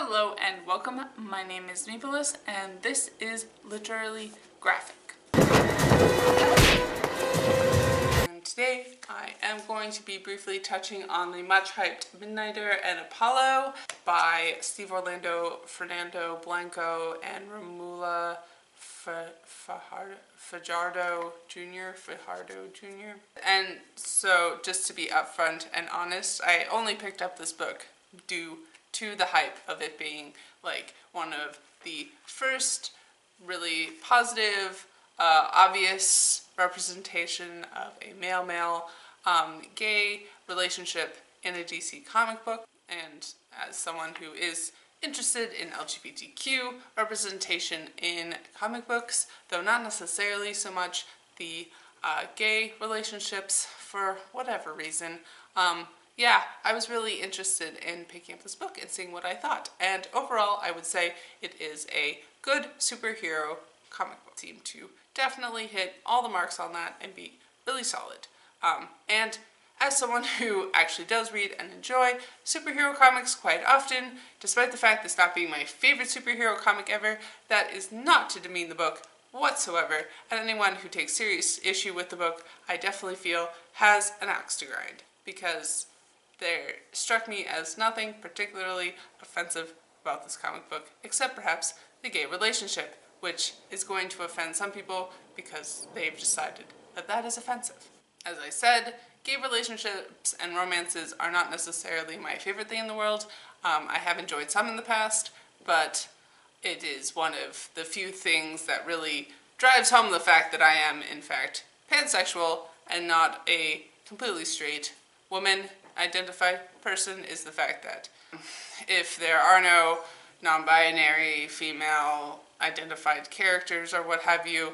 Hello and welcome. My name is Nicholas and this is Literally Graphic. And today I am going to be briefly touching on the much hyped Midnighter and Apollo by Steve Orlando, Fernando Blanco, and Romulo Fajardo Jr. And so, just to be upfront and honest, I only picked up this book due to the hype of it being like one of the first really positive, obvious representation of a male-male gay relationship in a DC comic book. And as someone who is interested in LGBTQ representation in comic books, though not necessarily so much the gay relationships for whatever reason, yeah, I was really interested in picking up this book and seeing what I thought. And overall, I would say it is a good superhero comic book. It seemed to definitely hit all the marks on that and be really solid. And as someone who actually does read and enjoy superhero comics quite often, despite the fact this not being my favorite superhero comic ever, that is not to demean the book whatsoever. And anyone who takes serious issue with the book, I definitely feel has an axe to grind, because there struck me as nothing particularly offensive about this comic book, except perhaps the gay relationship, which is going to offend some people because they've decided that that is offensive. As I said, gay relationships and romances are not necessarily my favorite thing in the world. I have enjoyed some in the past, but it is one of the few things that really drives home the fact that I am, in fact, pansexual and not a completely straight woman identified person, is the fact that if there are no non-binary female identified characters or what have you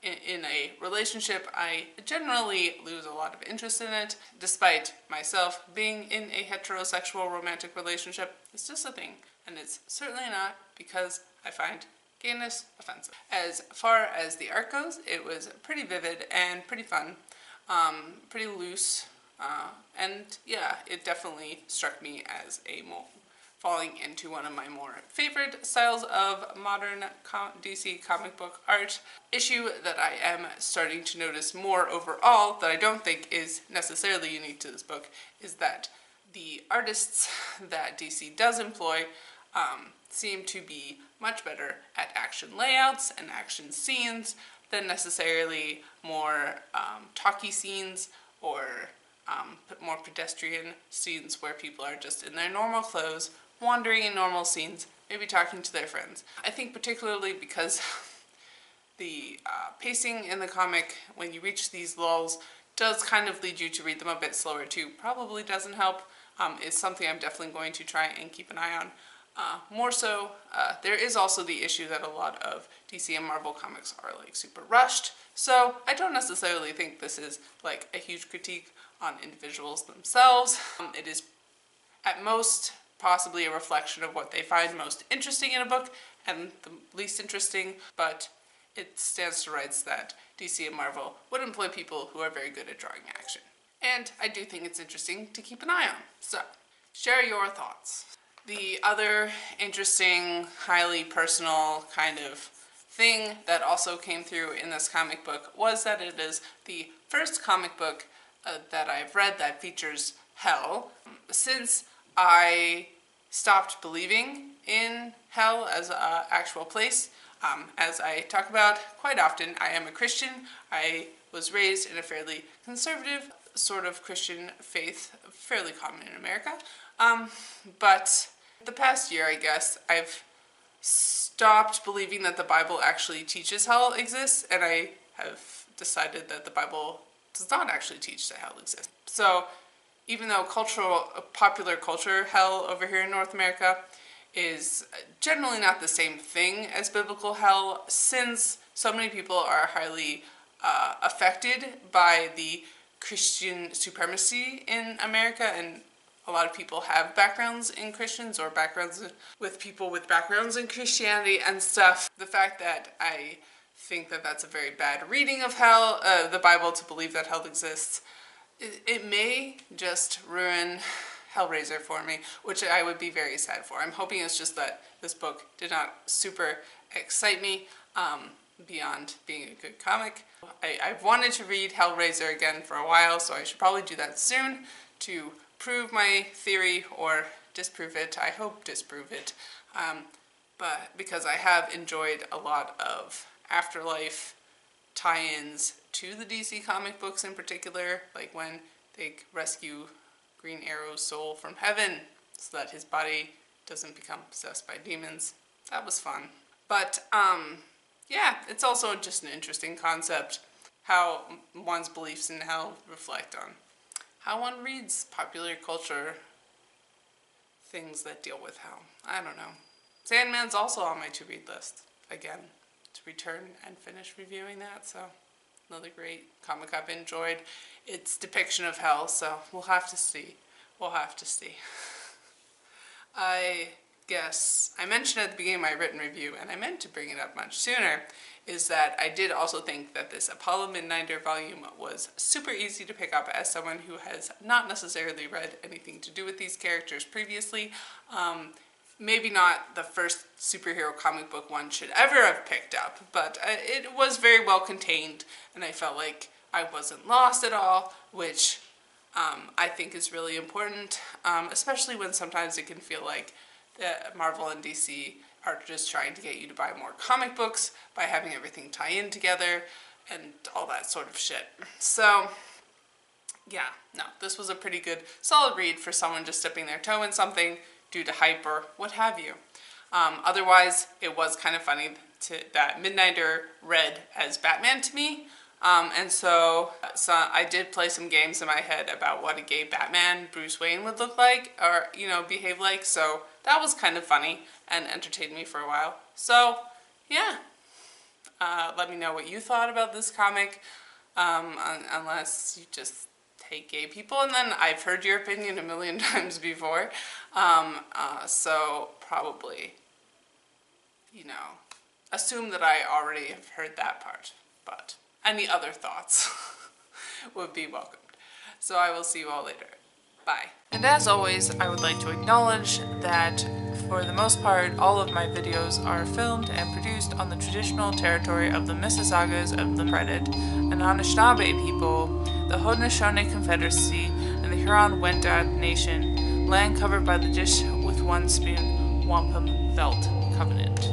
in a relationship, I generally lose a lot of interest in it, despite myself being in a heterosexual romantic relationship. It's just a thing, and it's certainly not because I find gayness offensive. As far as the art goes, it was pretty vivid and pretty fun, pretty loose. And yeah, it definitely struck me as falling into one of my more favorite styles of modern DC comic book art. Issue that I am starting to notice more overall, that I don't think is necessarily unique to this book, is that the artists that DC does employ seem to be much better at action layouts and action scenes than necessarily more talky scenes or more pedestrian scenes where people are just in their normal clothes, wandering in normal scenes, maybe talking to their friends. I think particularly because the pacing in the comic, when you reach these lulls, does kind of lead you to read them a bit slower too. Probably doesn't help. It's something I'm definitely going to try and keep an eye on. More so, there is also the issue that a lot of DC and Marvel comics are like super rushed, so I don't necessarily think this is like a huge critique on individuals themselves. It is at most possibly a reflection of what they find most interesting in a book and the least interesting, but it stands to rights that DC and Marvel would employ people who are very good at drawing action. And I do think it's interesting to keep an eye on. So, share your thoughts. The other interesting, highly personal kind of thing that also came through in this comic book was that it is the first comic book that I've read that features hell. Since I stopped believing in hell as an actual place, as I talk about quite often, I am a Christian. I was raised in a fairly conservative sort of Christian faith, fairly common in America. But the past year, I guess, I've stopped believing that the Bible actually teaches hell exists, and I have decided that the Bible does not actually teach that hell exists. So even though popular culture hell over here in North America is generally not the same thing as biblical hell, since so many people are highly affected by the Christian supremacy in America, and a lot of people have backgrounds in Christians or backgrounds with people with backgrounds in Christianity and stuff. The fact that I think that that's a very bad reading of hell, the Bible, to believe that hell exists, it may just ruin Hellraiser for me, which I would be very sad for. I'm hoping it's just that this book did not super excite me beyond being a good comic. I've wanted to read Hellraiser again for a while, so I should probably do that soon to prove my theory or disprove it. I hope disprove it. But because I have enjoyed a lot of Afterlife tie-ins to the DC comic books in particular, like when they rescue Green Arrow's soul from heaven so that his body doesn't become possessed by demons. That was fun. But yeah, it's also just an interesting concept, how one's beliefs in hell reflect on how one reads popular culture things that deal with hell. I don't know. Sandman's also on my to-read list, again, to return and finish reviewing that, so another great comic I've enjoyed. Its depiction of hell, so we'll have to see. We'll have to see. I guess I mentioned at the beginning of my written review, and I meant to bring it up much sooner, is that I did also think that this Apollo Midnighter volume was super easy to pick up as someone who has not necessarily read anything to do with these characters previously. Maybe not the first superhero comic book one should ever have picked up, but it was very well contained, and I felt like I wasn't lost at all, which I think is really important, especially when sometimes it can feel like Marvel and DC are just trying to get you to buy more comic books by having everything tie in together and all that sort of shit. So yeah, no, this was a pretty good, solid read for someone just dipping their toe in something due to hype or what have you. Otherwise, it was kind of funny that Midnighter read as Batman to me. And so I did play some games in my head about what a gay Batman Bruce Wayne would look like, or, you know, behave like. So that was kind of funny and entertained me for a while. So yeah, let me know what you thought about this comic, unless you just hate gay people, and then I've heard your opinion a million times before. So probably, you know, assume that I already have heard that part, but any other thoughts would be welcomed. So I will see you all later. Bye. And as always, I would like to acknowledge that for the most part, all of my videos are filmed and produced on the traditional territory of the Mississaugas of the Credit, an Anishinaabe people, the Haudenosaunee Confederacy, and the Huron-Wendat Nation, land covered by the Dish with One Spoon Wampum Belt Covenant.